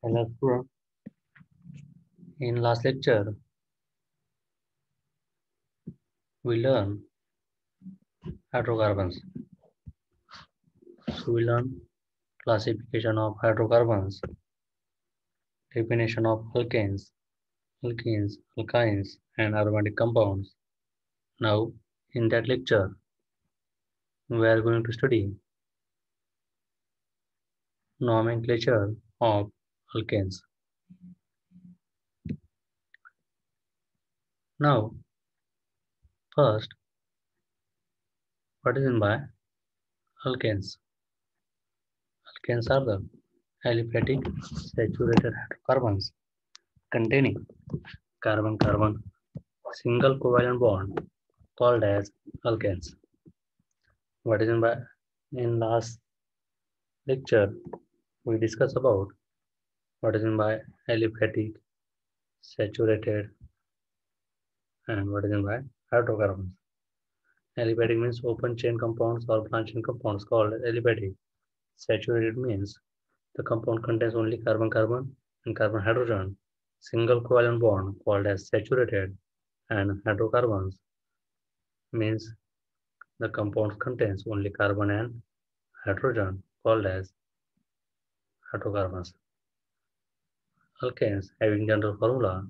Hello student. In last lecture, we learned hydrocarbons. So we learned classification of hydrocarbons, definition of alkynes, and aromatic compounds. Now, in that lecture, we are going to study nomenclature of alkanes. Now, first, what is meant by alkanes? Alkanes are the aliphatic saturated hydrocarbons containing carbon-carbon single covalent bond called as alkanes. What is meant by in last lecture we discussed about what is meant by aliphatic, saturated, and what is meant by hydrocarbons. Aliphatic means open chain compounds or branching compounds called aliphatic. Saturated means the compound contains only carbon-carbon and carbon-hydrogen, single covalent bond called as saturated, and hydrocarbons means the compound contains only carbon and hydrogen called as hydrocarbons. Alkanes having general formula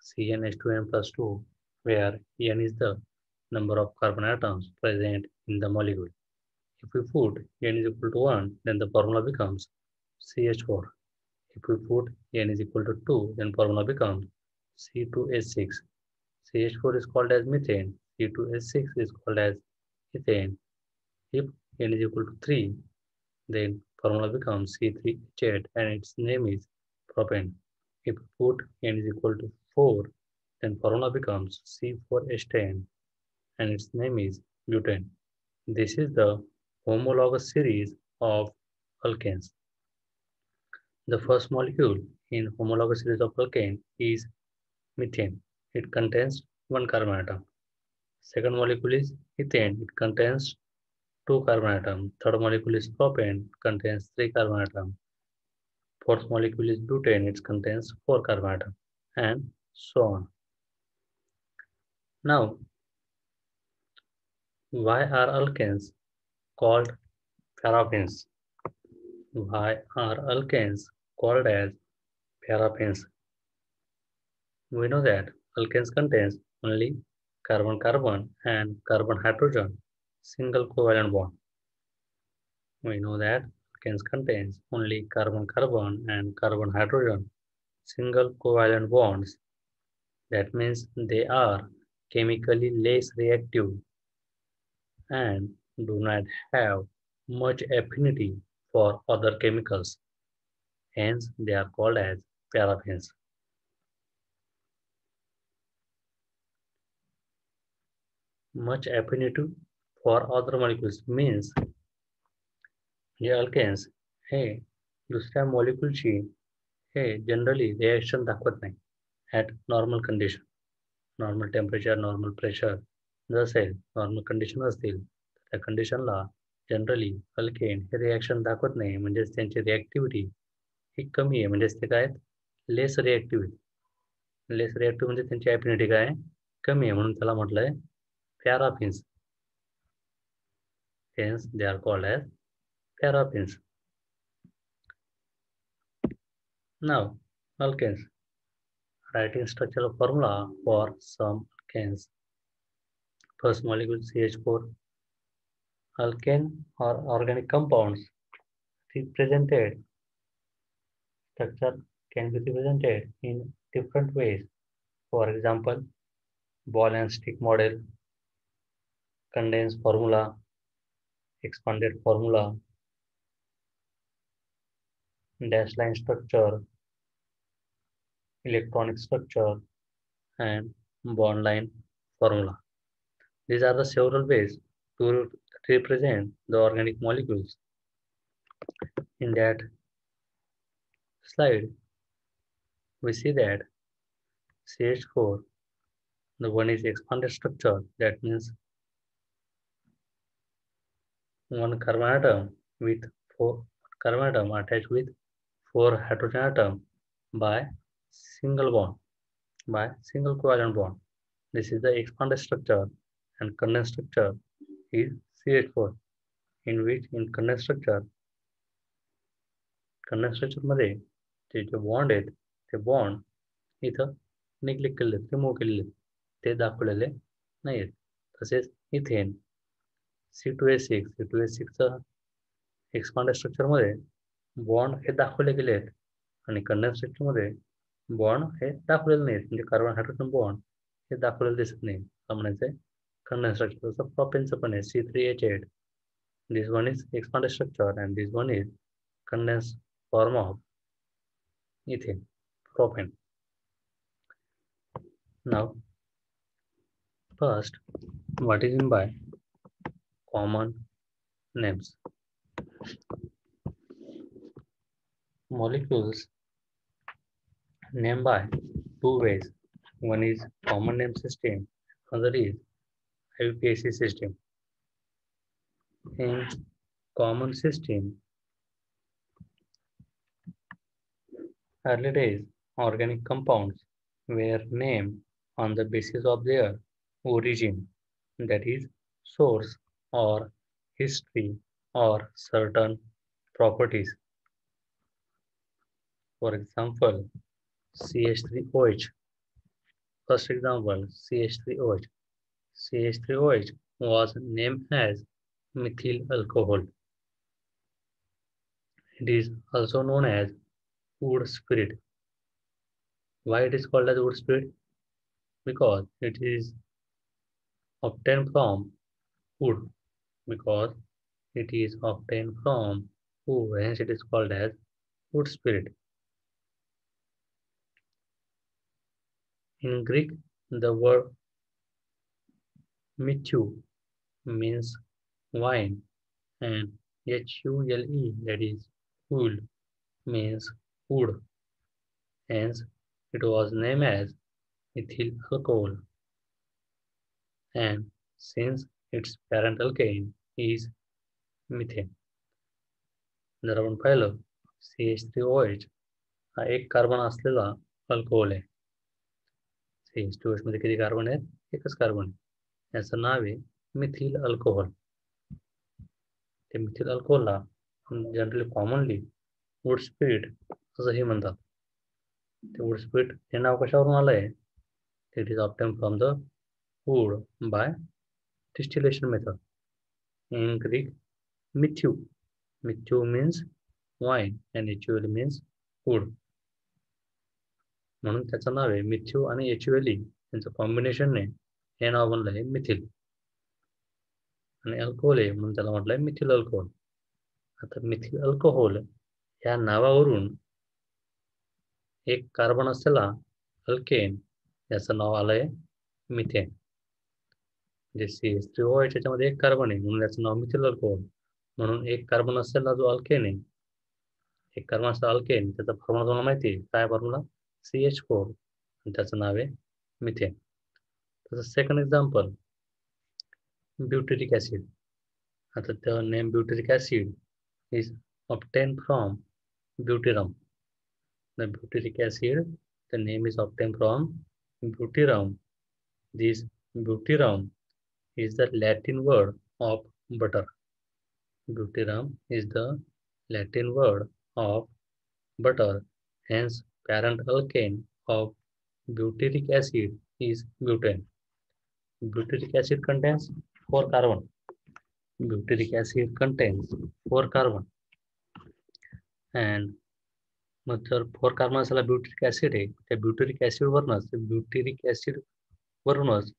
CnH2n plus 2, where N is the number of carbon atoms present in the molecule. If we put N is equal to 1, then the formula becomes CH4. If we put N is equal to 2, then formula becomes C2H6. CH4 is called as methane, C2H6 is called as ethane. If N is equal to 3, then formula becomes C3H8 and its name is propane. If we put N is equal to 4, then formula becomes C4H10 and its name is butane. This is the homologous series of alkanes. The first molecule in homologous series of alkane is methane. It contains one carbon atom. Second molecule is ethane. It contains two carbon atoms. Third molecule is propane. It contains three carbon atoms. Fourth molecule is butane. It contains four carbon atoms, and so on. Now, why are alkanes called paraffins? Why are alkanes called as paraffins? We know that alkanes contains only carbon-carbon and carbon-hydrogen single covalent bond. We know that alkanes contains only carbon-carbon and carbon-hydrogen single covalent bonds. That means they are chemically less reactive and do not have much affinity for other chemicals. Hence, they are called as paraffins. Much affinity for other molecules means हे alkanes हे दुसऱ्या मॉलिक्यूलची हे generally reaction दाखवत नाही at normal condition. Normal temperature, normal pressure जर असेल, normal condition असतील, त्या कंडिशनला जनरली अल्केन हे रिॲक्शन दाखवत नाही. म्हणजेच त्यांची रिॲक्टिव्हिटी ही कमी आहे. म्हणजेच ते काय आहेत, लेस रिॲक्टिव्ह. लेस रिॲक्टिव्ह म्हणजे त्यांची ॲफिनिटी काय आहे, कमी आहे. म्हणून त्याला म्हटलं आहे paraffins. Hence they are called as paraffins. Now, alkanes. Writing structural formula for some alkanes. First molecule CH4. Alkane or organic compounds represented. Structure can be represented in different ways. For example, ball and stick model, condensed formula, expanded formula, dash line structure, electronic structure, and bond line formula. These are the several ways to represent the organic molecules. In that slide, we see that CH4, the one is expanded structure. That means one carbon atom with four carbon atom attached with 4 hydrogen atom by single covalent bond. This is the expanded structure, and condensed structure is CH4, in which in condensed structure मध्ये जे bond आहेत ते bond इथं neglect केलेले, remove केलेले, ते दाखवलेले नाही आहेत. तसेच इथेन C2H6 एक्सपांडेड स्ट्रक्चरमध्ये बॉन्ड हे दाखवले गेले आहेत आणि कंडेन्स स्ट्रक्चरमध्ये बॉन्ड हे दाखवलेले नाहीत, म्हणजे कार्बन हायड्रोजन बॉन्ड हे दाखवलेले दिसत नाही. म्हणायचं कंडेन्स स्ट्रक्चर. जसं प्रोपेनचं पण आहे C3H8. This one is expanded structure and this one is condensed form of ethane, propane. Now, first, what is meant by common names? Molecules named by two ways. One is common name system, other is IUPAC system. In common system, early days organic compounds were named on the basis of their origin, that is, source or history or certain properties. For example, CH3OH. First example, CH3OH. CH3OH was named as methyl alcohol. It is also known as wood spirit. Why it is called as wood spirit? Because it is obtained from wood. Because it is obtained from wood, hence it is called as wood spirit. In Greek, the word methyl means wine, and HULE, that is wool, means wood. Hence, it was named as methyl alcohol. And since its parent alkane is methane. जर आपण पाहिलं CH3OH हा एक carbon असलेला alcohol आहे. CH2OH मध्ये किती carbon आहेत? एकच कार्बन आहे. याचं नाव आहे मिथिल अल्कोहोल. ते मिथिल अल्कोहोलला जनरली कॉमनली वूड स्पिरिट असंही म्हणतात. ते वूड स्पिरिट हे नाव कशावरून आलं आहे? It is obtain from the wood by distillation method. In Greek, methyl. Methyl means wine and HUL means wood. म्हणून त्याचं नाव आहे मिथ्यू आणि HULE यांचं कॉम्बिनेशनने हे नाव बनलं आहे मिथिल. आणि अल्कोहोल आहे म्हणून त्याला म्हटलंय मिथिल अल्कोहोल. आता मिथिल अल्कोहोल या नावावरून एक कार्बन असलेला अल्केन याचं नाव आलंय मिथेन. जे CH3OH याच्यामध्ये एक कार्बन आहे म्हणून याचं नाव मिथिल अल्कोहोल. म्हणून एक कार्बन असलेला जो अल्केन आहे, एक कार्बन असलेला अल्केन, त्याचा फॉर्म्युला तुम्हाला माहिती आहे काय फॉर्म्युला? CH4 आणि त्याचं नाव आहे मिथेन. तसं सेकंड एक्झाम्पल, ब्युटेरिक ऍसिड. आता the name butyric acid is obtained from butyrum. The butyric acid, the name is obtained from butyrum. This butyrum is the Latin word of butter. Butyrum is the Latin word of butter. Hence, parent alkane of butyric acid is butane. Butyric acid contains 4 carbon. Butyric acid contains 4 carbon. And मग जर 4 carbon असलेला ब्युटेरिक acid आहे, त्या ब्युटेरिक acid वरूनच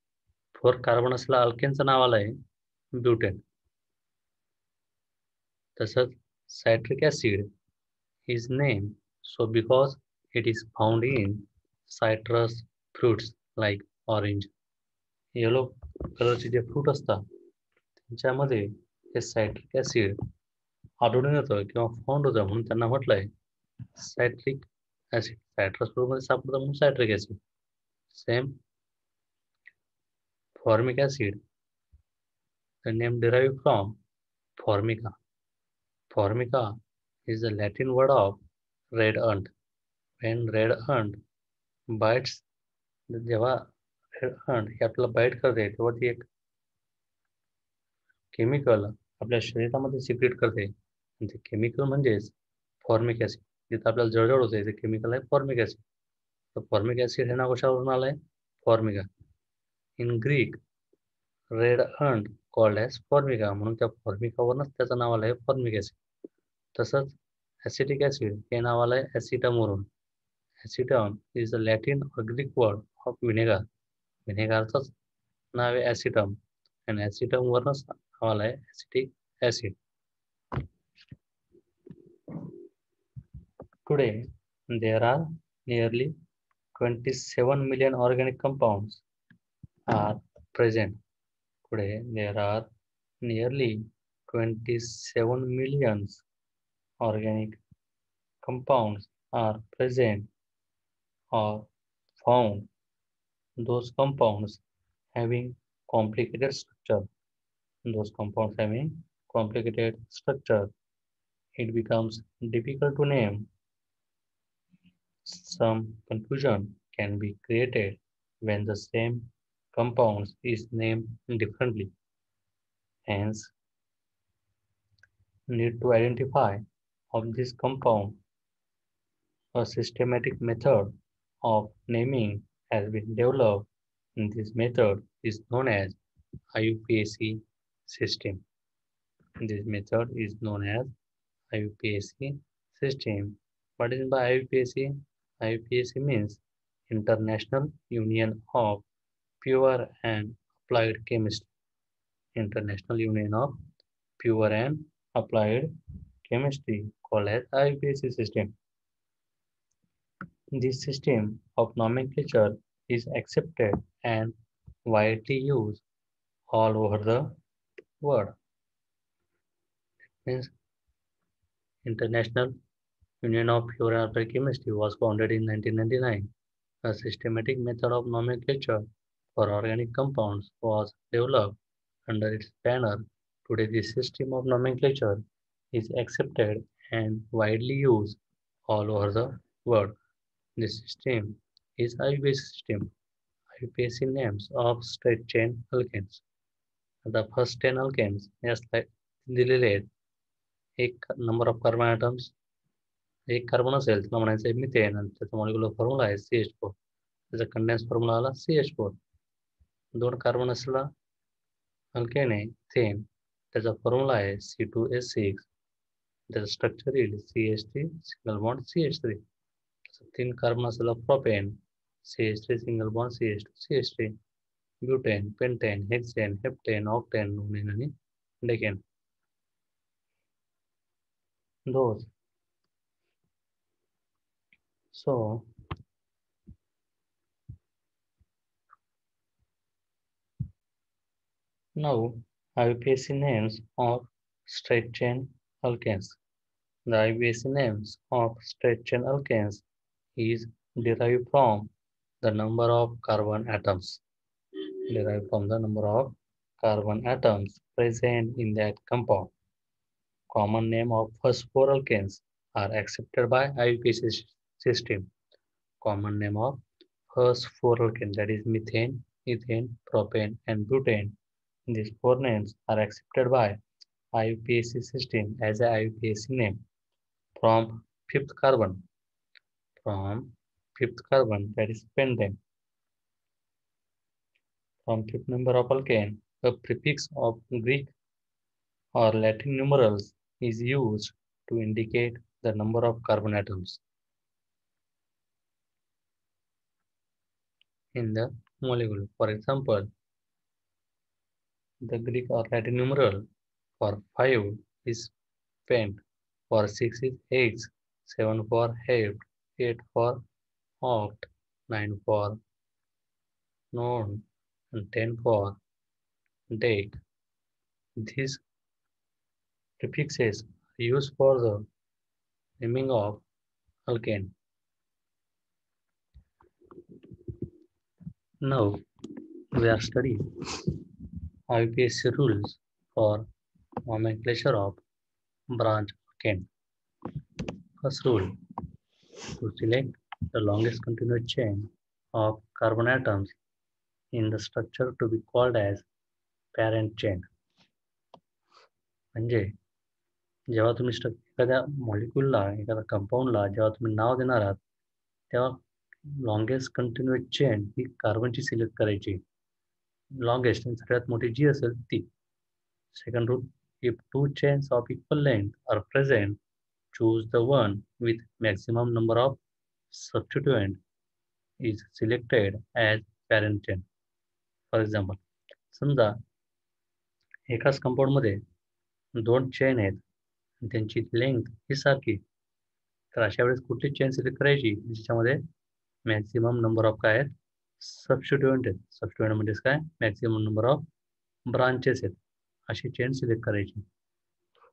4 carbon असलेला अल्केनचं नाव आलं आहे butane. तसंच citric acid is named so because it is found in citrus fruits like orange. Yellow कलरचे जे फ्रूट असतात त्यांच्यामध्ये हे सायट्रिक ऍसिड आढळून येतं किंवा फाउंड होतं म्हणून त्यांना म्हटलंय सायट्रिक ऍसिड. सायट्रस फ्रूट मध्ये सापडतं म्हणून citric acid. Same formic acid, the name derived from formica. Formica is the Latin word of red ant. When red ant bites, जेव्हा red ant हे आपल्याला बाईट करते तेव्हा ती एक केमिकल आपल्या शरीरामध्ये सिक्रेट करते. आणि ते केमिकल म्हणजेच फॉर्मिक ॲसिड. जिथं आपल्याला जळजळ होते ते केमिकल आहे फॉर्मिक ॲसिड. तर फॉर्मिक ॲसिड हे नाव कशावरून आलंय? Formica. In Greek red ant called as Formica, म्हणून त्या फॉर्मिकावरूनच त्याचं नाव आलंय फॉर्मिक ॲसिड. तसंच ॲसिटिक ॲसिड हे नाव आलंय ॲसिटमवरून. ॲसिटम इज द लॅटिन और ग्रीक वर्ड ऑफ विनेगर. विनेगरचंच नाव आहे ॲसिटम आणि ॲसिटमवरूनच नाव आलंय acetic acid. Today, there are nearly 27 million organic compounds are present. Today, there are nearly 27 million organic compounds are present or found. Those compounds having complicated structure. Those compounds having complicated structure. It becomes difficult to name. Some confusion can be created when the same compound is named differently. Hence, need to identify of this compound. A systematic method of naming has been developed, and this method is known as IUPAC system. This method is known as IUPAC system. What is by IUPAC? IUPAC means International Union of Pure and Applied Chemistry. International Union of Pure and Applied Chemistry, called as IUPAC system. This system of nomenclature is accepted and widely used all over the world. Means International Union of Pure and Applied Chemistry was founded in 1999. A systematic method of nomenclature for organic compounds was developed under its banner. Today, this system of nomenclature is accepted and widely used all over the world. This system is IUPAC system. IUPAC names of straight chain alkanes. The first 10 alkanes यास दिलेले आहेत. एक number of carbon atoms, एक carbon असेल त्याला म्हणायचं आहे methane आणि त्याचा मॉलिक्युलर फॉर्म्युला आहे CH4. त्याचा कंडेन्स फॉर्म्युला आला CH4. 2 कार्बन असलेला अल्केन आहे इथेन, त्याचा फॉर्म्युला आहे C2H6. त्याचं स्ट्रक्चर येईल CH3 single bond CH3. 3 carbon असलेला propane CH3 single bond CH2 CH3. Butane, pentane, hexane, heptane, octane, nonane आणि decane. Those. So, now IUPAC names of straight chain alkanes. The IUPAC names of straight chain alkanes is derived from the number of carbon atoms. Derived from the number of carbon atoms present in that compound. Common name of first 4 alkanes are accepted by IUPAC system. Common name of first 4 alkanes, that is methane, ethane, propane, and butane. These 4 names are accepted by IUPAC system as a IUPAC name. From fifth carbon, that is pentane. From fifth number of alkane, a prefix of Greek or Latin numerals is used to indicate the number of carbon atoms in the molecule. For example, the Greek or Latin numeral for 5 is pent, for 6 is hex, 7 for hept, 8 for oct, 9 for non, and 10 for date. These prefixes are used for the naming of alkane. Now we are studying IUPAC rules for nomenclature of branch alkane. First rule: To select the longest continuous chain of carbon atoms in the structure to be called as parent chain. म्हणजे जेव्हा तुम्ही एखाद्या मॉलिक्यूलला, एखाद्या कंपाऊंडला जेव्हा तुम्ही नाव देणार आहात, तेव्हा लॉंगेस्ट कंटिन्युअस चेन ही कार्बनची सिलेक्ट करायची. लॉंगेस्ट सगळ्यात मोठी जी असेल ती. Second rule, if two chains of equal length are present, choose the one with maximum number of substituent is selected as parent chain. For example, समजा एकाच कंपाऊंडमध्ये 2 चेन आहेत आणि त्यांची लेंथ ही सारखी, तर अशा वेळेस कुठली चेन सिलेक्ट करायची ज्याच्यामध्ये मॅक्सिमम नंबर ऑफ काय आहेत, सबस्टिट्युएंट आहेत. सबस्टिट्युएंट म्हणजेच काय, मॅक्सिमम नंबर ऑफ ब्रांचेस आहेत, अशी चेन सिलेक्ट करायची.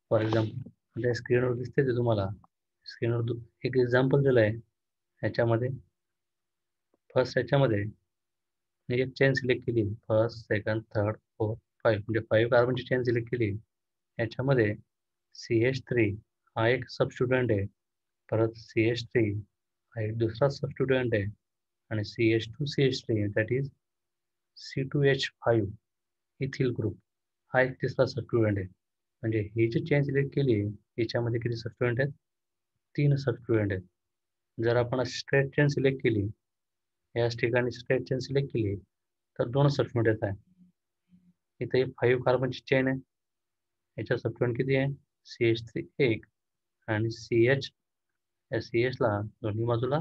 फॉर एक्झाम्पल, आता स्क्रीनवर दिसते ते तुम्हाला, स्क्रीनवर एक एक्झाम्पल दिलं आहे. ह्याच्यामध्ये फर्स्ट ह्याच्यामध्ये मी एक चेन सिलेक्ट केली, फर्स्ट, सेकंड, थर्ड, फोर्थ, 5, म्हणजे 5 कार्बनची चेन सिलेक्ट केली. ह्याच्यामध्ये CH3 हा एक सबस्टिट्युएंट आहे, परत CH3 हा एक दुसरा सबस्टिट्युएंट आहे, आणि CH2CH3 that is C2H5 ethyl group हा एक तिसरा सबस्टिट्युएंट आहे. म्हणजे ही जी चेन सिलेक्ट केली याच्यामध्ये किती सबस्टिट्युएंट आहेत, 3 सबस्टिट्युएंट आहेत. जर आपण स्ट्रेट चेन सिलेक्ट केली, याच ठिकाणी स्ट्रेट चेन सिलेक्ट केली, तर 2 सबस्टिट्युएंट येत आहे. इथे 5 कार्बनची चेन आहे, याच्या सबस्टिट्युएंट किती आहे, CH3 1 आणि CHला दोन्ही बाजूला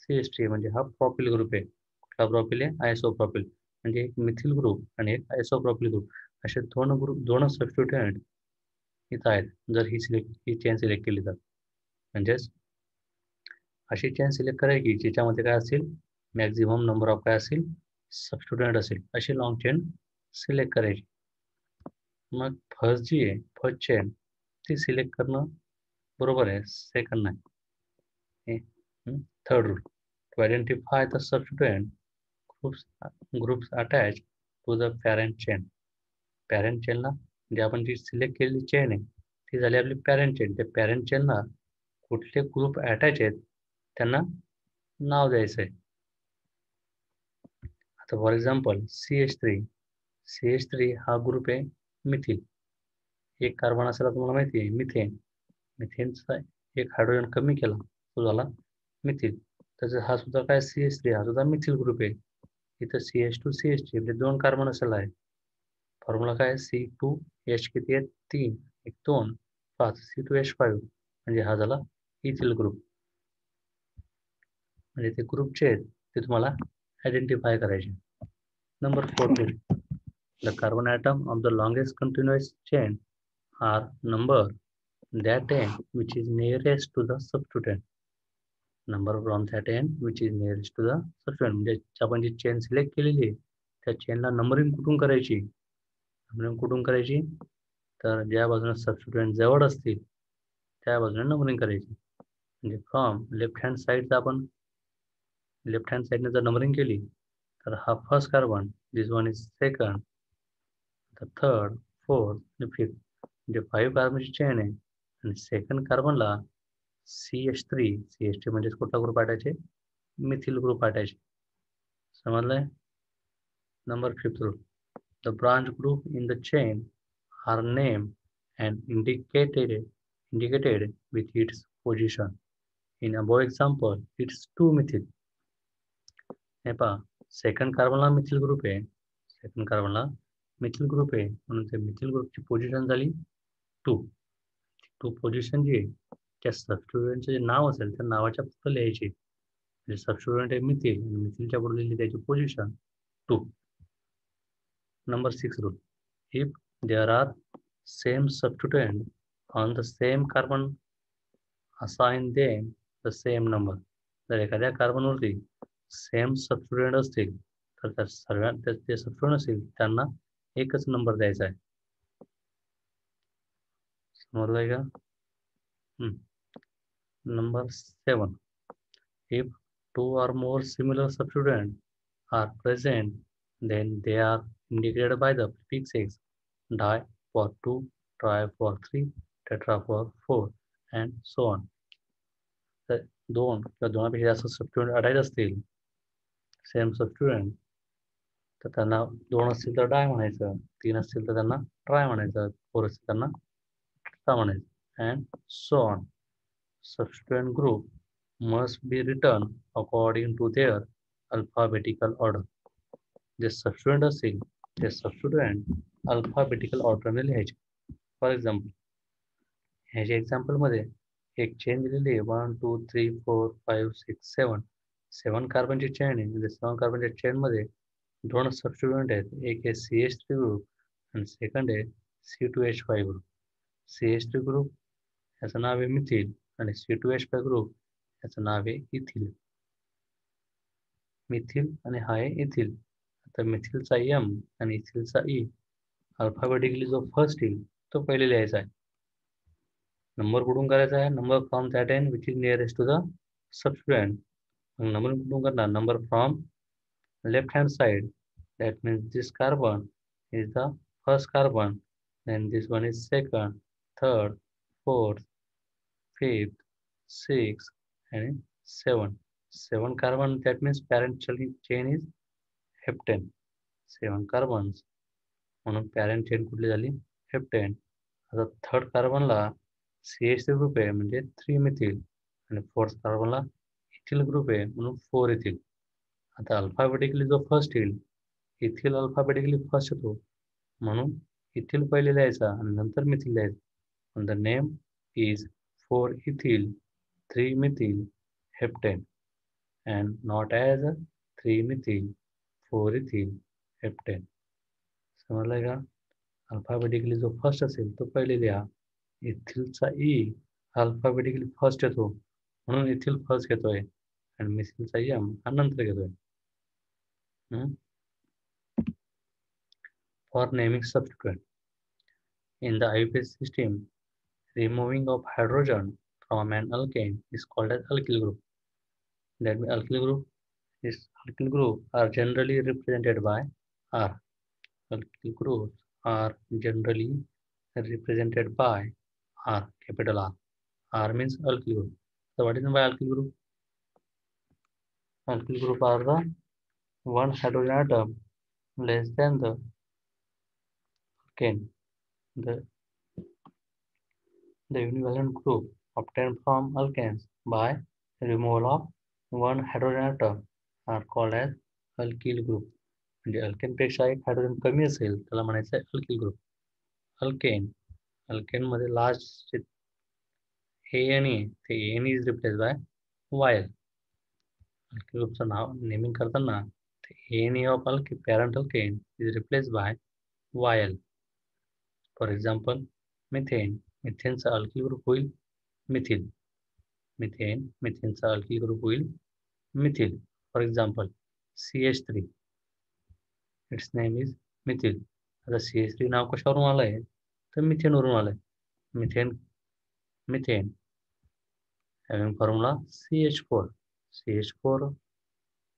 CH3, म्हणजे हा प्रॉपिल ग्रुप आहे. कुठला प्रॉपिल आहे, आयसोप्रॉपिल, म्हणजे एक मिथिल ग्रुप आणि एक आयसोप्रॉपिल ग्रुप, असे दोन सबस्टिट्युएंट इथं आहेत जर ही चेन सिलेक्ट केली तर. म्हणजेच अशी चेन सिलेक्ट करायची ज्याच्यामध्ये काय असेल, मॅक्झिमम नंबर ऑफ काय असेल, सबस्टिट्युएंट असेल, अशी लॉंग चेन सिलेक्ट करायची. मग फर्स्ट जी आहे, फर्स्ट चेन ती सिलेक्ट करणं बरोबर आहे, सेकंड नाही. Third rule, to identify the substituent groups attach to the parent chain. Parent चेनला म्हणजे आपण जी सिलेक्ट केलेली चेन आहे ती झाली आपली पॅरेंट चेन. त्या पॅरेंट चेनला कुठले ग्रुप अटॅच आहेत त्यांना नाव द्यायचं आहे. आता फॉर एक्झाम्पल CH3 हा ग्रुप आहे मिथिल. एक कार्बन असायला तुम्हाला माहिती आहे मिथेन. मिथेनचा एक हायड्रोजन कमी केला तो झाला मिथिल. तर हा सुद्धा काय CH3 हा सुद्धा मिथिल ग्रुप आहे. इथं CH2CH3 म्हणजे 2 कार्बन असेला आहे. फॉर्म्युला काय, C2H किती आहे, 3, 1, 2, 5, C2H5, म्हणजे हा झाला इथिल ग्रुप. म्हणजे ते ग्रुपचे आहेत ते तुम्हाला आयडेंटिफाय करायचे. Number 4 rule, the carbon atom of the longest continuous chain are number that end which is nearest to the substituent. Number from that end which is nearest to the substituent. म्हणजे आपण जी chain select केलेली आहे त्या चेनला numbering कुठून करायची, तर ज्या बाजूने सबस्टिट्युएंट जवळ असतील त्या बाजूने नंबरिंग करायची. म्हणजे फ्रॉम लेफ्ट हँड साईडने जर नंबरिंग केली तर हा first carbon, this one is second, third, fourth आणि फिफ्थ, म्हणजे 5 कार्बनची चेन आहे. आणि सेकंड कार्बनला CH3 म्हणजे कुठला ग्रुप अटॅच आहे, मिथिल ग्रुप अटॅच. समजलंय. Number 5 rule, the branch group in the chain are name and indicated with its position. In above example, it's 2-methyl. हे पहा, सेकंड कार्बनला मिथिल ग्रुप आहे, म्हणून ते मिथिल ग्रुपची पोझिशन झाली 2. पोझिशन जी आहे त्या सबस्टिट्युएंटचं जे नाव असेल त्या नावाच्या पुढे लिहायची. म्हणजे सबस्टिट्युएंट आहे मिथिल आणि मिथिलच्या पुढे लिहिली त्याची position 2. Number 6 rule, if there are same substituent on the same carbon, assign them the same number. जर एखाद्या कार्बनवरती सेम सबस्टिट्युएंट असतील तर त्या सर्वांत जे सबस्टिट्युएंट असतील त्यांना एकच नंबर द्यायचा आहे. समजलंय का? Number 7, if 2 or more similar substituents are present, then they are indicated by the prefix di for 2, tri for 3, tetra for 4, and so on. तर दोन किंवा दोनापेक्षा जास्त सबस्टिट्यूएंट अटॅच असतील, सेम सबस्टिट्यूएंट, तर त्यांना दोन असतील तर डाय म्हणायचं, तीन असतील तर त्यांना ट्राय म्हणायचं, फोर असतील त्यांना टेट्रा म्हणायचं, and so on. Substituent group must be written according to their alphabetical order. जे सबस्टिट्यूएंट असतील ते सबस्टिट्यूएंट अल्फाबेटिकल ऑर्डरने लिहायचे. फॉर एक्झाम्पल, ह्याच्या एक्झाम्पलमध्ये एक चेन दिलेली आहे, 1 2 3 4 5 6 7. 7 कार्बनची चेन आहे. म्हणजे 7 कार्बनच्या चेनमध्ये दोन सबस्टिट्यूएंट आहेत. एक आहे CH3 ग्रुप आणि सेकंड आहे C2H5 ग्रुप. CH3 ग्रुप याचं नाव आहे मिथिल आणि C2H5 ग्रुप याचं नाव आहे इथिल. मिथिल आणि हा आहे इथिल. आता मिथिलचा M आणि इथिलचा E अल्फाबेटिकली जो फर्स्ट येईल तो पहिले लिहायचा आहे. नंबर कुठून करायचा आहे? Number from that end which is nearest to the substituent. Number कुठून करणार? Number from left hand side. That means this carbon is the first carbon, then this one is second, third, fourth, fifth, sixth, and seven. 7 carbon, that means parent chain is heptane. 7 carbons म्हणून parent chain कुठली झाली? Heptane. आता third कार्बनला CH3 group आहे म्हणजे 3 methyl आणि fourth कार्बनला ethyl group आहे म्हणून 4 ethyl. आता अल्फाबेटिकली जो फर्स्ट येईल, इथिल अल्फाबेटिकली फर्स्ट येतो म्हणून इथिल पहिले लिहायचा आणि नंतर मिथिल लिहायचं. and the name is 4-ethyl 3-methyl heptane and not as 3-methyl 4-ethyl heptane. समजलं का? अल्फाबेटिकली जो फर्स्ट असेल तो पहिले लिहा. इथिलचा ई अल्फाबेटिकली फर्स्ट येतो म्हणून इथिल फर्स्ट घेतोय आणि मिथिलचा एम हा नंतर घेतोय. For naming substituent in the IUPAC system, removing of hydrogen from an alkane is called as alkyl group. That means alkyl group are generally represented by R. Alkyl groups are generally represented by R, capital R. R means alkyl group. So what is meant by alkyl group? Alkyl group are the one hydrogen atom less than the alkane. The univalent group obtained from alkanes by removal of one hydrogen atom are called as alkyl group. म्हणजे अल्केनपेक्षा एक hydrogen कमी असेल त्याला म्हणायचं आहे alkyl group. अल्केनमध्ये last ANE ते ANE is replace by YL. Alkyl ग्रुपचं नाव नेमिंग करताना ANE of parent alkane is replace by YL. For example, मिथेनचा अल्किल ग्रुप होईल मिथिल. मिथेनचा अल्किल ग्रुप होईल methyl. For example, CH3 it's name is methyl. आता CH3 नाव कशावरून आलं आहे? तर मिथेनवरून आलं आहे. Methane having formula CH4. CH4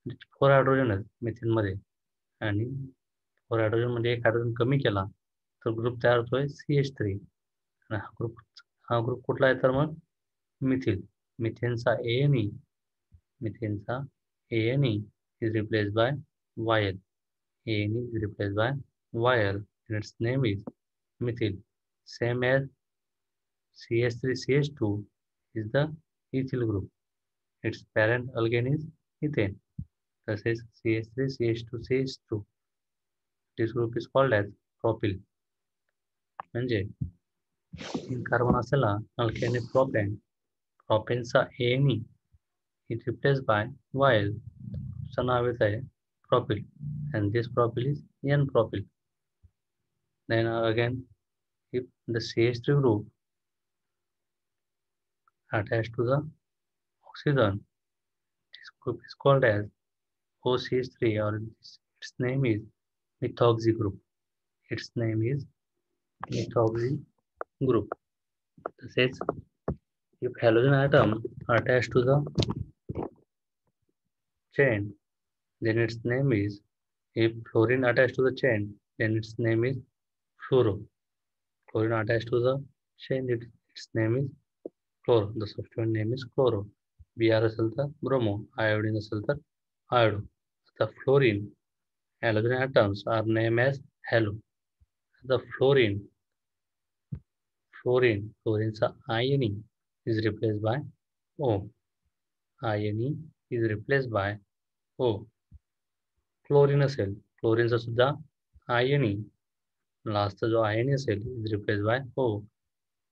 4 hydrogen आहेत मिथेनमध्ये आणि 4 हायड्रोजन म्हणजे एक हायड्रोजन कमी केला तर ग्रुप तयार होतोय CH3 आणि हा ग्रुप कुठला आहे तर मग methyl. मिथेनचा ANE is replaced by YL. ANE is replaced by YL and its name is methyl. Same as CH3CH2 is the ethyl group. Its parent alkane is ethane. Thus is CH3CH2CH2. This group is called as propyl. म्हणजे तीन carbon असलेला alkane propane. प्रोपेनचा ANE is replaced by YL. चं नाव येत आहे propyl and this propyl is N-propyl. Then again, if the CH3 group attached to the oxygen, this group is called as OCH3 or its name is methoxy group. Its name is methoxy group. तसेच if halogen atom attached to the chain, then its name is, if fluorine attached to the chain, then its name is fluoro. Fluorine attached to the chain, its name is chloro. The substituent name is chloro. Br असेल तर bromo, iodine असेल तर iodo. आता fluorine halogen atoms are named as halo. The fluorineचा INE is replaced by O. INE is replaced by O. Chlorine असेल, क्लोरीनचा सुद्धा INE लास्टचा जो INE असेल is replaced by O.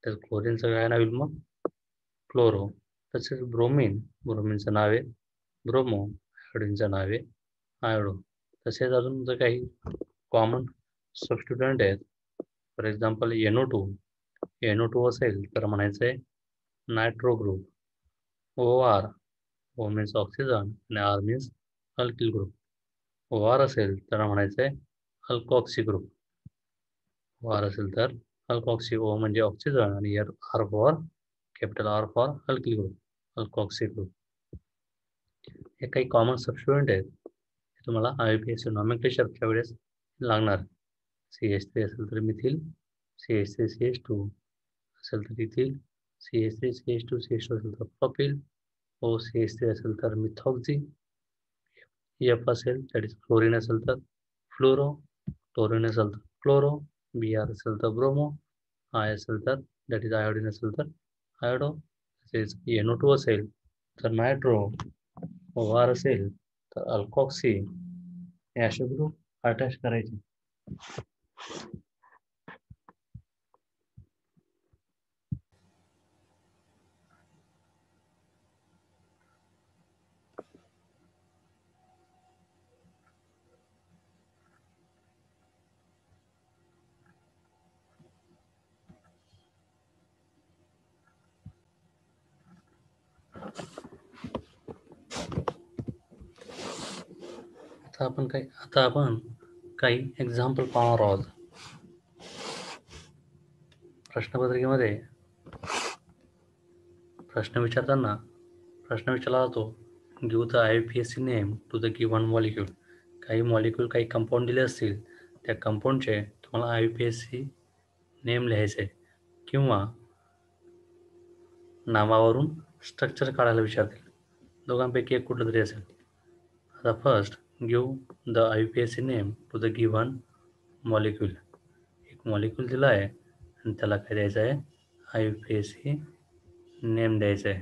तर क्लोरीनचं काय नाव होईल मग क्लोरो. तसेच ब्रोमीनचं नाव आहे ब्रोमो, आयोडीनचं नाव आहे आयोडो. तसेच अजून जर काही कॉमन सबस्टिट्यूएंट आहेत, फॉर एक्झाम्पल NO2 असेल तर म्हणायचं आहे nitro group. OR, O means oxygen आणि R means alkyl group. OR असेल तर म्हणायचं आहे अल्कॉक्सी ग्रुप. OR असेल तर अल्कॉक्सी, O म्हणजे ऑक्सिजन आणि R for capital R for alkyl group, alkoxy group. हे काही कॉमन सबस्टिट्यूएंट आहेत, हे तुम्हाला IUPAC नॉमेनक्लेचरच्या वेळेस लागणार. CH3 असेल तर मिथिल, CH3CH2 असेल तर इथिल, CH3CH2 असेल तर प्रोपिल, OCH3 असेल तर मिथॉक्झी, F असेल दॅट इज फ्लोरीन असेल तर फ्लोरो, क्लोरीन असेल तर क्लोरो, Br असेल तर ब्रोमो, I असेल तर दॅट इज आयोडीन असेल तर आयोडो. तसेच NO2 असेल तर नायट्रो, OR असेल तर अल्कॉक्सी. हे असे ग्रुप अटॅच करायचे. आता आपण काही एक्झाम्पल पाहणार आहोत. प्रश्नपत्रिकेमध्ये प्रश्न विचारताना प्रश्न विचारला जातो, give the IUPAC name to the given molecule. काही मॉलिक्यूल, काही कंपाऊंड दिले असतील, त्या कंपाऊंडचे तुम्हाला IUPAC नेम लिहायचे किंवा नावावरून स्ट्रक्चर काढायला विचारतील. दोघांपैकी एक कुठलं तरी असेल. आता first give the IUPAC name to the given molecule. एक मॉलिक्यूल दिला आहे आणि त्याला काय द्यायचं आहे, IUPAC नेम द्यायचं आहे.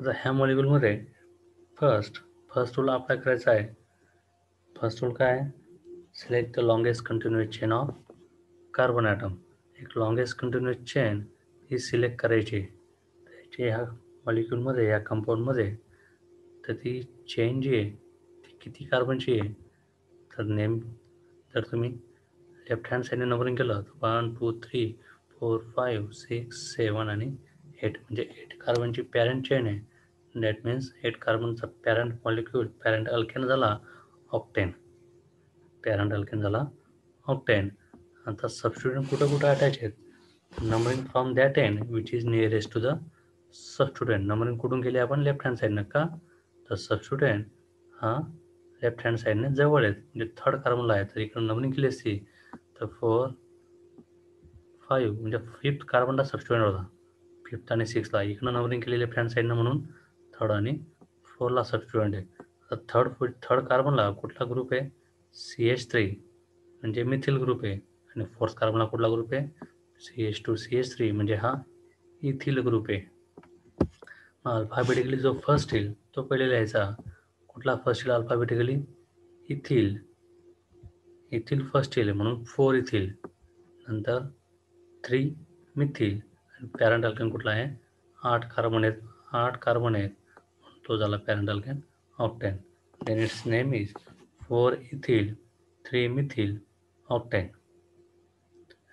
आता ह्या मॉलिक्यूलमध्ये फर्स्ट रूल अप्लाय करायचा आहे. फर्स्ट रूल काय आहे, select the longest continuous chain of carbon atom. एक लॉंगेस्ट कंटिन्युअस चेन ही सिलेक्ट करायची त्याची ह्या मॉलिक्यूलमध्ये, या कंपाऊंडमध्ये. तर ती चेन जी आहे ती किती कार्बनची आहे, तर जर तुम्ही लेफ्ट हँड साईडने नंबरिंग केलं तर 1 2 3 4 5 6 7 आणि 8 म्हणजे 8 कार्बनची पॅरेंट चेन आहे. दॅट मीन्स 8 कार्बनचा पॅरेंट मॉलिक्यूल, पॅरेंट अल्केन झाला ऑक्टेन. पॅरेंट अल्केन झाला ऑक्टेन. आता सबस्टिट्यूएंट कुठं अटॅच आहेत, numbering from that end which is nearest to the substituent. Numbering कुठून केली आपण, लेफ्ट हँड साईडनं. का, तर सबस्टिट्यूएंट हा लेफ्ट हँड साईडने जवळ आहेत, म्हणजे थर्ड कार्बनला आहे. तर इकडे नंबरिंग केली असती तर 4 5 म्हणजे 5th कार्बनला सबस्टिट्यूएंट होता, 5th आणि 6ला. इकडं नंबरिंग केली लेफ्ट हँड साईडनं म्हणून 3rd आणि 4ला सबस्टिट्यूएंट आहे. तर थर्ड कार्बनला कुठला ग्रुप आहे, CH3 म्हणजे मिथिल ग्रुप आहे. आणि 4th कार्बनला कुठला ग्रुप आहे, CH2CH3 म्हणजे हा इथिल ग्रुप आहे. अल्फाबेटिकली जो फर्स्ट येईल तो पहिले लिहायचा. कुठला फर्स्ट येईल अल्फाबेटिकली, इथिल फर्स्ट येईल म्हणून 4 इथिल, नंतर 3 मिथिल आणि पॅरेंट अल्केन कुठला आहे, 8 कार्बन आहेत, तो झाला parent alkane octane. Then its name is 4 ethyl 3 methyl octane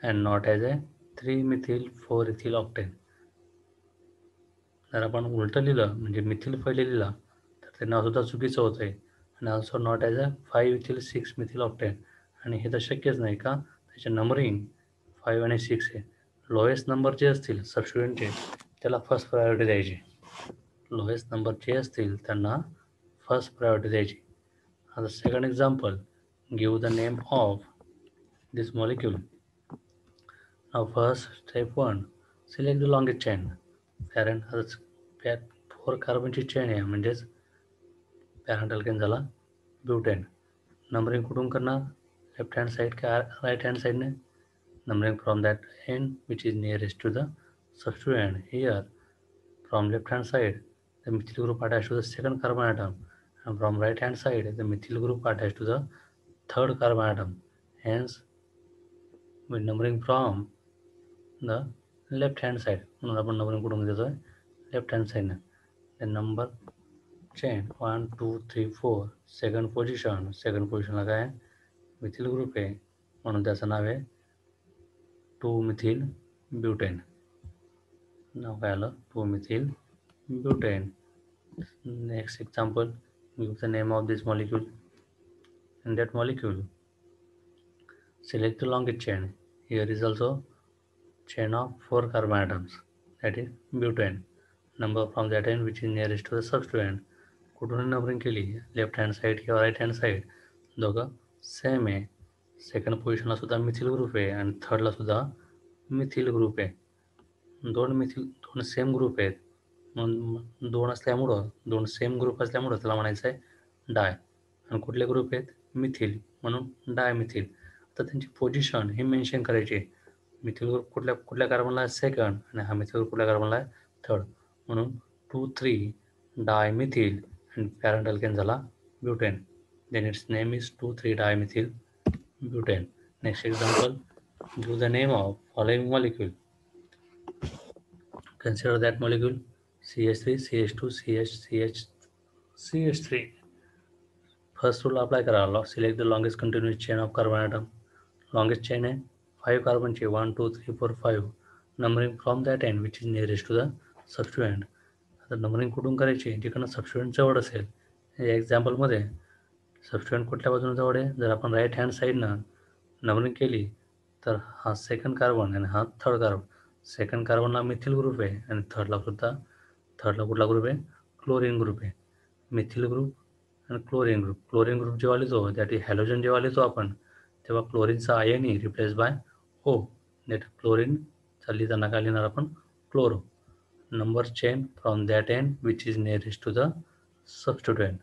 and not as a 3 methyl 4 ethyl octane. जर आपण उलटं लिहिलं म्हणजे मिथिल पहिले लिहिला तर ते नावसुद्धा चुकीचं होतं आहे. आणि also not as a 5 ethyl 6 methyl octane. आणि हे तर शक्यच नाही. का, त्याचे नंबरिंग 5 आणि 6 आहे. लोएस्ट नंबर जे असतील सबस्टिट्यूएंटचे त्याला फर्स्ट प्रायोरिटी द्यायची. लोएस्ट नंबर जे असतील त्यांना फर्स्ट प्रायोरिटी द्यायची. आता second example, give the name of this molecule. Now first step 1, select the longest chain. Parent four कार्बनची चेन आहे, म्हणजेच पॅरेंट अल्केन झाला ब्युटेन. नंबरिंग कुठून करणार? लेफ्ट हँड साईड का राईट हँड साईडने? Numbering from that end which is nearest to the substituent. Here, from left hand side, the methyl group attached to the second carbon atom, and from right hand side, the methyl group attached to the third carbon atom. Hence, we numbering from the left hand side. म्हणून आपण numbering कुठून देतोय? Left hand side. The number chain 1, 2, 3, 4. Second position. Second position ला काय आहे? Methyl group आहे, म्हणून त्याचं नाव आहे 2-methyl butane. नाव काय आलं? 2-methyl butane. Next example, give the name of this molecule. In that molecule, select the longest chain. Here is also chain of 4 carbon atoms, that is butane. Number from that end which is nearest to the substituent. कुठून numbering केली? Left hand side किंवा right hand side दोघं same आहे. Second पोझिशनला सुद्धा methyl group आहे आणि थर्डला सुद्धा मिथिल ग्रुप आहे. दोन सेम ग्रुप आहेत, म्हणून दोन सेम ग्रुप असल्यामुळं त्याला म्हणायचं आहे डाय. आणि कुठले ग्रुप आहेत? मिथिल, म्हणून डायमिथिल. तर त्यांची पोझिशन हे मेन्शन करायची आहे. मिथिल ग्रुप कुठल्या कार्बनला आहे? सेकंड, आणि हा मिथिल ग्रुप कुठल्या कार्बनला आहे? थर्ड. म्हणून 2,3 डायमिथिल and parent alkane झाला butane. Then its name is 2,3 dimethyl butane. Next example, give the name of following molecule. Consider that molecule CH3, CH2, CH, CH3. First rule apply करा. Select the longest continuous chain of carbon atom. Longest chain है 5 carbon ची, 1, 2, 3, 4, 5. Numbering from that end which is nearest to the substituent. आता numbering कुठून करायची? जिकडनं सबस्टिट्यूएंट जवळ असेल. या एक्झाम्पलमध्ये सबस्टिट्यूएंट कुठल्या बाजूने जवळ आहे? जर आपण राईट हँड साईडनं नंबरिंग केली तर हा सेकंड कार्बन आणि हा थर्ड कार्बन. सेकंड कार्बनला मिथिल ग्रुप आहे आणि थर्डला कुठला ग्रुप आहे? क्लोरीन ग्रुप आहे. मिथिल ग्रुप आणि क्लोरीन ग्रुप. क्लोरीन ग्रुप जेव्हा लिहितो त्यासाठी हॅलोजन जेव्हा लिहितो आपण, तेव्हा क्लोरीनचा ine replace by O. That क्लोरीनचा लिहिताना काय लिहिणार आपण? Chloro. Number chain from that end which is nearest to the substituent.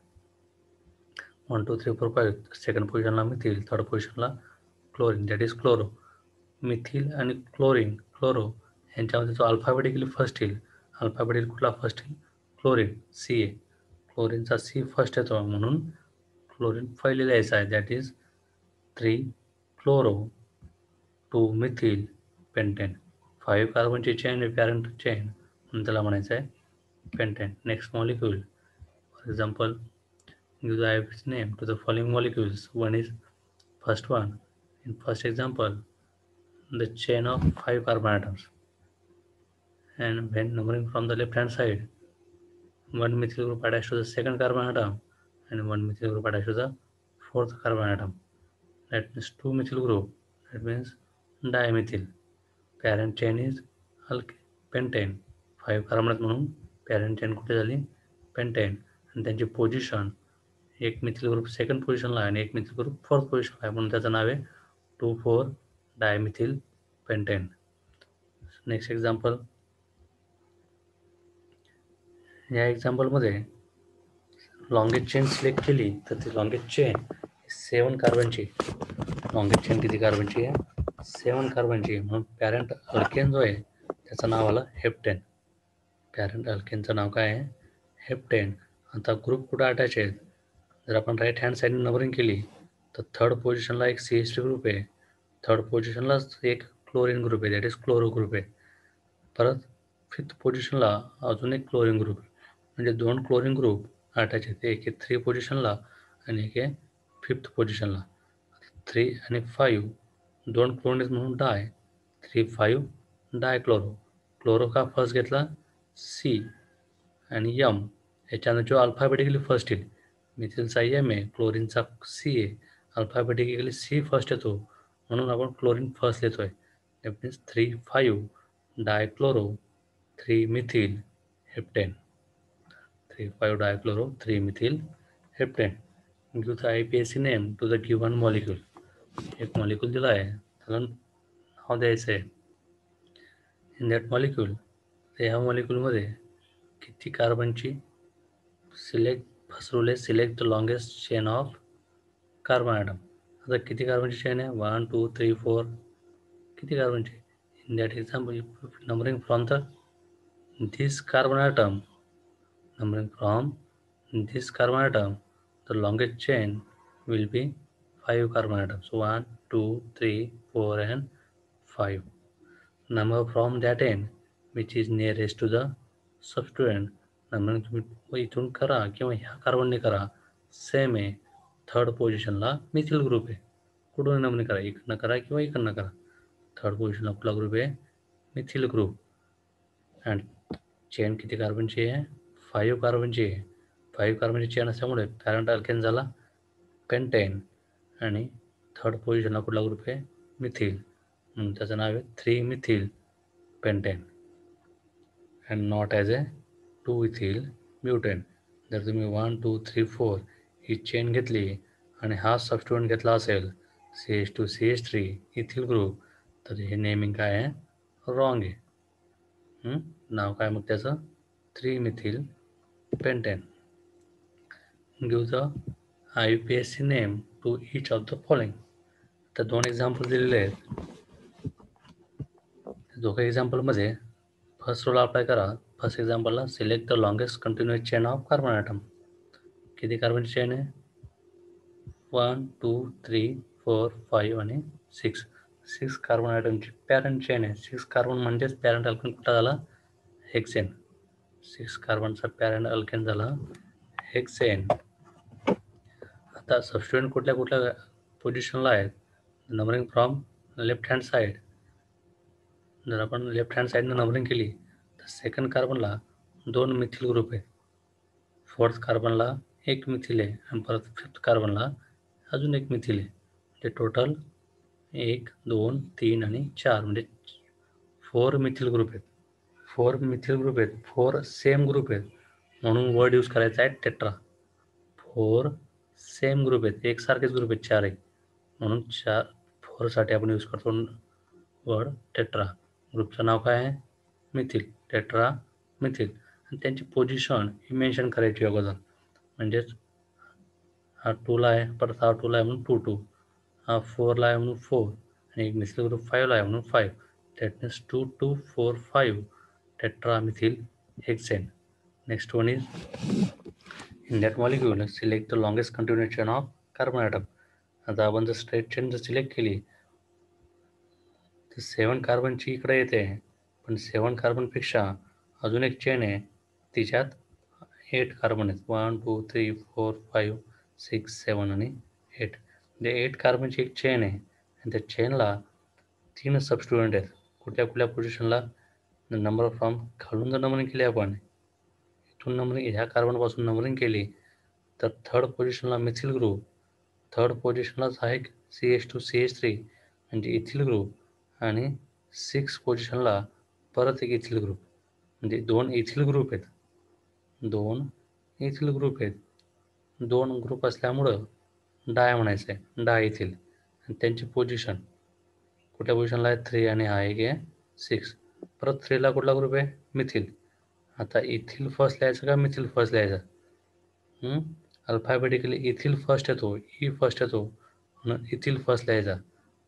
1, 2, 3, 4, 5. Second position ला मिथिल, थर्ड पोझिशनला chlorine, that is chloro. Methyl आणि क्लोरो यांच्यामध्ये जो अल्फाबेटिकली फर्स्ट येईल, अल्फाबेटिकली कुठला फर्स्ट येईल? Chlorine, C A. क्लोरीनचा सी फर्स्ट येतो, म्हणून क्लोरीन पहिले लिहायचं आहे, that is 3 chloro 2 methyl pentane. 5 कार्बनची चेन आहे पॅरेंट चेन, म्हणून त्याला म्हणायचं आहे pentane. Next molecule, for example, give the IUPAC name to the following molecules. One is first one. In first example, the chain of 5 carbon atoms. And when numbering from the left hand side, one methyl group attached to the second carbon atom and one methyl group attached to the fourth carbon atom. That means 2 methyl group. That means dimethyl. Parent chain is pentane. 5 carbon म्हणून parent chain कुठे झाली? Pentane. आणि त्यांची position, एक methyl group second पोझिशनला आहे आणि एक मिथिल ग्रुप फोर्थ पोझिशनला आहे, म्हणून त्याचं नाव आहे 2,4 डायमिथिल पेंटेन. नेक्स्ट एक्झाम्पल, या एक्झाम्पलमध्ये लॉंगेस्ट चेन सिलेक्ट केली तर ती लॉंगेस्ट चेन 7 कार्बनची. लॉंगेस्ट चेन किती कार्बनची आहे? 7 कार्बनची. म्हणून पॅरेंट अल्केन जो आहे त्याचं नाव आलं हेप्टेन. पॅरेंट अल्केनचं नाव काय आहे? हेप्टेन. आता ग्रुप कुठं अटॅच आहेत? जर आपण राईट हँड साईडने नंबरिंग केली तर थर्ड पोझिशनला एक CH3 ग्रुप आहे, थर्ड पोझिशनलाच एक क्लोरीन ग्रुप आहे, दॅट इज क्लोरो ग्रुप आहे. परत फिफ्थ पोझिशनला अजून एक क्लोरीन ग्रुप, म्हणजे 2 क्लोरीन ग्रुप अटॅच आहेत. एक आहे 3 पोझिशनला आणि एक आहे 5th पोझिशनला. 3 आणि 5 2 क्लोरीन म्हणून डाय, 3, 5 डाय क्लोरो. क्लोरो का फर्स्ट घेतला? सी आणि यम. याच्यानं जो अल्फाबेटिकली फर्स्ट येईल, मिथिलचा एम आहे, क्लोरीनचा सी आहे, अल्फाबेटिकली सी फर्स्ट येतो, म्हणून आपण क्लोरीन फर्स्ट लिहितोय. That means 3, 5 dichloro 3 methyl heptane. 3, 5 dichloro 3 methyl heptane. Give the IUPAC name to the given molecule. एक मॉलिक्यूल दिला आहे, त्याला नाव द्यायचं आहे. इन दॅट मॉलिक्यूल तर ह्या मॉलिक्यूलमध्ये किती कार्बनची select the longest chain of carbon atom. आता किती कार्बनची चेन आहे? 1 2 3 4. किती कार्बनची? In that example numbering from the this carbon atom, numbering from this carbon atom, the longest chain will be 5 carbon atoms. 1 2 3 4 and 5. Number from that end which is nearest to the substituent. Numbering तुम्ही इथून करा किंवा ह्या कार्बनने करा, same आहे. Third पोझिशनला methyl group आहे. कुठून नंबरिंग करा, इकडनं करा किंवा इकडनं करा. थर्ड पोझिशनला कुठला ग्रुप आहे? Methyl group. अँड चेन किती कार्बनची आहे? 5 कार्बनची आहे. 5 कार्बनची चेन असल्यामुळे पॅरेंट अल्केन झाला पेंटेन आणि थर्ड पोझिशनला कुठला ग्रुप आहे? मिथिल, म्हणून त्याचं नाव आहे 3 methyl pentane and not as A 2 ethyl butane. जर तुम्ही 1 2 3 4 ही चेन घेतली आणि हा सबस्टिट्यूएंट घेतला असेल CH2 CH3 इथिल ग्रुप, तर हे नेमिंग काय आहे? रॉंग आहे. नाव काय मग त्याचं? 3 methyl pentane. Give the IUPAC name to each of the following. तर 2 एक्झाम्पल दिलेले आहेत. दोघं एक्झाम्पलमध्ये फर्स्ट रूल अप्लाय करा. फर्स्ट एक्झाम्पलला select the longest continuous chain of carbon atom. किती कार्बनची चेन आहे? 1 2 3 4 5 आणि 6. 6 कार्बन ॲटमची पॅरेंट चेन आहे. 6 कार्बन म्हणजेच पॅरेंट अल्केन कुठला झाला? हेक्सेन. 6 कार्बनचा पॅरेंट अल्केन झाला हेक्सेन. आता सबस्टिट्यूएंट कुठल्या कुठल्या पोझिशनला आहेत? Numbering from left hand side. जर आपण लेफ्ट हँड साईडनं नंबरिंग केली तर सेकंड कार्बनला 2 मिथिल ग्रुप आहेत. फोर्थ कार्बनला 1 मिथिल आहे आणि परत फिफ्थ कार्बनला अजून 1 मिथिल आहे. म्हणजे टोटल 1 2 3 आणि 4 म्हणजे 4 मिथिल ग्रुप आहेत. 4 मिथिल ग्रुप आहेत. 4 सेम ग्रुप आहेत, म्हणून वर्ड यूज करायचा आहे टेट्रा. 4 सेम ग्रुप आहेत, एकसारखेच ग्रुप आहेत 4 म्हणून 4साठी आपण यूज करतो वर्ड टेट्रा. ग्रुपचं नाव काय आहे? मिथिल. Tetra methyl. आणि त्यांची पोझिशन ही मेन्शन करायची अगोदर. म्हणजेच हा 2ला आहे, परत हा 2ला आहे म्हणून 2 2, हा 4ला आहे म्हणून 4 आणि एक मिथिल ग्रुप 5ला आहे म्हणून 5. That means 2 2 4 5 tetra methyl hexane. Next one is in that molecule select the longest continuous chain of carbon atom. आता आपण जर स्ट्रेट चेन जर सिलेक्ट केली तर 7 कार्बनची इकडे येते, पण 7 कार्बनपेक्षा अजून एक चेन आहे, तिच्यात 8 कार्बन आहेत. 1 2 3 4 5 6 7 आणि 8. म्हणजे 8 कार्बनची एक चेन आहे आणि त्या चेनला 3 सबस्टिट्यूएंट आहेत. कुठल्या कुठल्या पोझिशनला? नंबर फ्रॉम खालून जर नंबरिंग केली आपण, इथून नंबरिंग ह्या कार्बनपासून नंबरिंग केली तर थर्ड पोझिशनला मिथिल ग्रुप, थर्ड पोझिशनलाच आहे CH2 CH3 म्हणजे इथिल ग्रुप आणि 6 पोझिशनला परत एक इथिल ग्रुप, म्हणजे 2 इथिल ग्रुप आहेत. 2 इथिल ग्रुप आहेत. 2 ग्रुप असल्यामुळं डाय म्हणायचं आहे, डाय इथिल. आणि त्यांची पोझिशन कुठल्या पोझिशनला आहे? 3 आणि हा एक आहे 6. परत 3ला कुठला ग्रुप आहे? मिथिल. आता इथिल फर्स्ट लिहायचं का मिथिल फर्स्ट लिहायचं? अल्फाबेटिकली इथिल फर्स्ट येतो, फर्स्ट येतो, म्हणून इथिल फर्स्ट लिहायचा.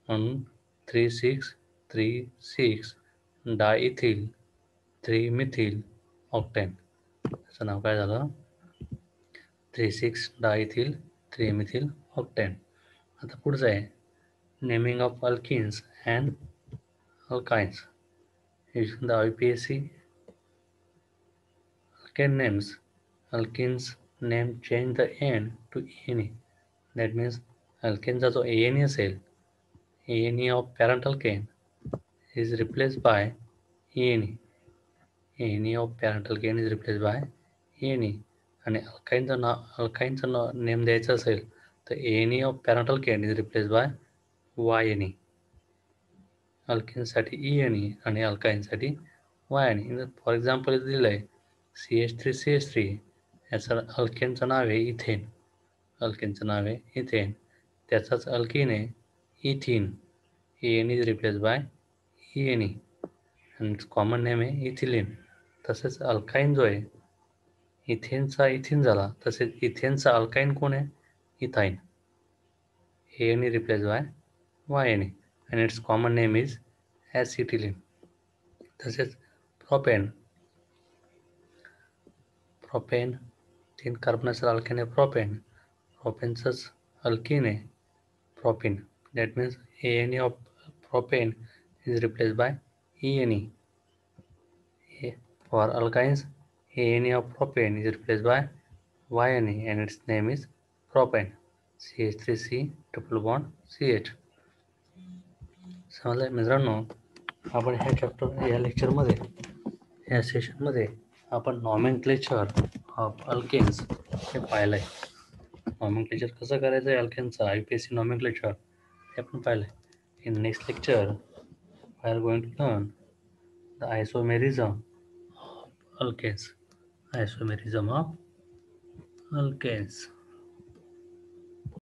म्हणून 3 6 3 6 डाय इथिल 3 मिथिल ऑक्टेन. त्याचं नाव काय झालं? 3 6 डाय इथिल 3 मिथिल ऑक्टेन. आता पुढचं आहे naming of alkenes and alkynes. Using the IUPAC alkane names, alkenes name change the N to ANE. That means alkaneचा जो ANE असेल, ANE of parent alkane is replaced by ANE. ANE of parent alkane is replaced by ANE. आणि अल्काइनचं name द्यायचं असेल तर ANE of parent alkane is replaced by YNE. अल्केनसाठी ENE आणि अल्काइनसाठी YNE. For example इथं दिलं आहे CH3 CH3, याचं अल्केनचं नाव आहे इथेन. अल्केनचं नाव आहे इथेन. त्याचाच अल्किन आहे इथिन. ANE is replace bye ENE आणि कॉमन नेम आहे इथिलिन. तसेच अल्काईन जो आहे इथेनचा इथिन झाला, तसेच इथेनचा अल्काईन कोण आहे? इथाईन. ANE replaced by YNE and its common name is acetylene. तसेच प्रोपेन, प्रोपेन 3 कार्बनाचं अल्केन आहे प्रोपेन. प्रोपेनचंच अल्कीन आहे propene. That means ANE of propane is replaced by ENE. For alkynes, ANE of propane is replaced by YNE and its name is propane. CH3C triple bond CH. समजलं मित्रांनो, आपण ह्या chapter या लेक्चरमध्ये या सेशनमध्ये आपण नॉमेनक्लेचर ऑफ अल्केन्स हे पाहिलं आहे. नॉमेनक्लेचर कसं करायचं आहे अल्केन्सचा IUPAC नॉमेनक्लेचर हे आपण पाहिलं आहे. In next lecture, we are going to learn the isomerism of alkanes. Isomerism of alkanes.